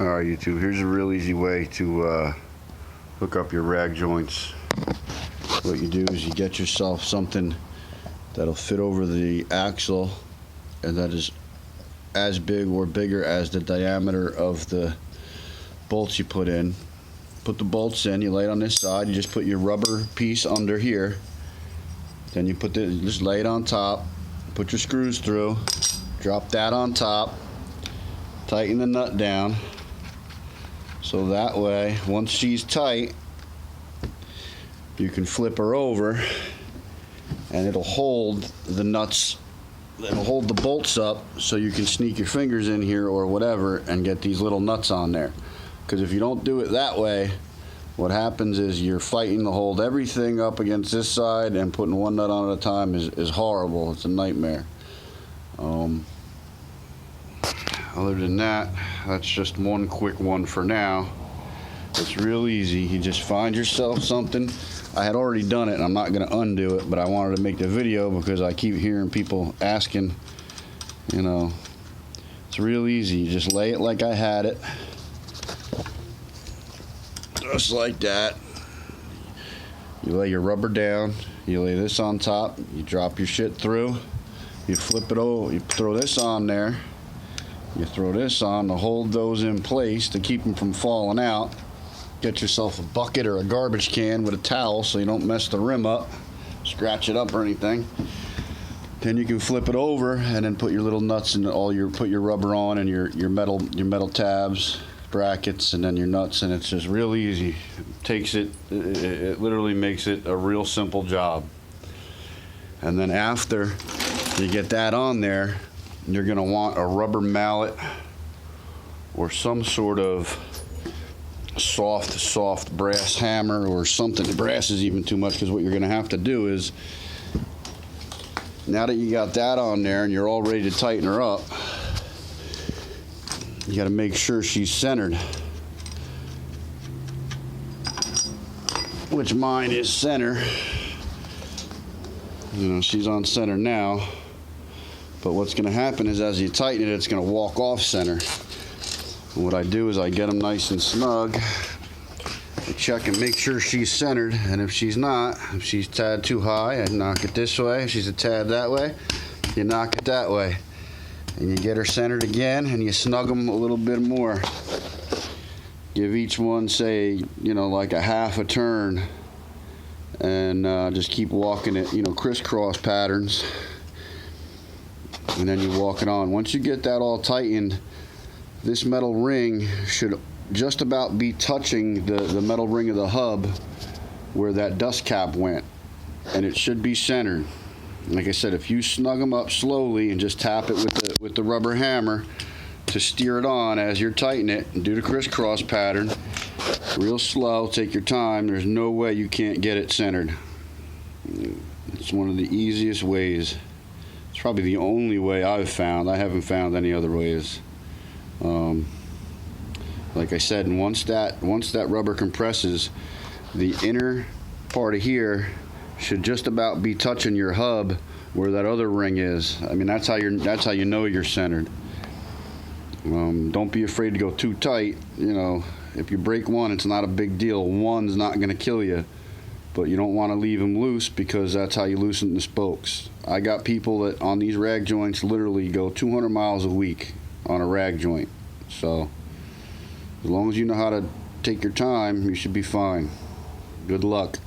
Alright YouTube, here's a real easy way to hook up your rag joints. What you do is you get yourself something that'll fit over the axle and that is as big or bigger as the diameter of the bolts you put in. Put the bolts in, you lay it on this side, you just put your rubber piece under here, then you just lay it on top, put your screws through, drop that on top, tighten the nut down, so that way once she's tight you can flip her over and it'll hold the nuts, it'll hold the bolts up so you can sneak your fingers in here or whatever and get these little nuts on there. Because if you don't do it that way, what happens is you're fighting to hold everything up against this side, and putting one nut on at a time is horrible. It's a nightmare. Other than that, that's just one quick one for now. It's real easy. You just find yourself something. I had already done it and I'm not going to undo it, but I wanted to make the video because I keep hearing people asking, you know. It's real easy. You just lay it like I had it. Just like that. You lay your rubber down, you lay this on top, you drop your shit through, you flip it over, you throw this on there, you throw this on to hold those in place to keep them from falling out. Get yourself a bucket or a garbage can with a towel so you don't mess the rim up, scratch it up or anything. Then you can flip it over and then put your little nuts and put your rubber on and your metal tabs, brackets, and then your nuts, and it's just real easy. It literally makes it a real simple job. And then after you get that on there, you're gonna want a rubber mallet or some sort of soft brass hammer or something. Brass is even too much, because what you're gonna have to do is, now that you got that on there and you're all ready to tighten her up, you got to make sure she's centered, which mine is center. You know, she's on center now, but what's going to happen is as you tighten it, it's going to walk off center. And what I do is I get them nice and snug. I check and make sure she's centered, and if she's not, if she's a tad too high, I knock it this way. If she's a tad that way, you knock it that way. And you get her centered again, and you snug them a little bit more. Give each one, say, you know, like a half a turn, and just keep walking it, you know, crisscross patterns. And then you walk it on. Once you get that all tightened, this metal ring should just about be touching the metal ring of the hub where that dust cap went, and it should be centered. Like I said, if you snug them up slowly and just tap it with the rubber hammer to steer it on as you're tightening it, and do the crisscross pattern real slow, take your time, there's no way you can't get it centered. It's one of the easiest ways. It's probably the only way I've found. I haven't found any other ways. Like I said, and once that rubber compresses, the inner part of here should just about be touching your hub where that other ring is. I mean, that's how you know you're centered. Don't be afraid to go too tight. You know, if you break one, it's not a big deal. One's not going to kill you, but you don't want to leave them loose, because that's how you loosen the spokes. I got people that on these rag joints literally go 200 miles a week on a rag joint. So as long as you know how to take your time, you should be fine. Good luck.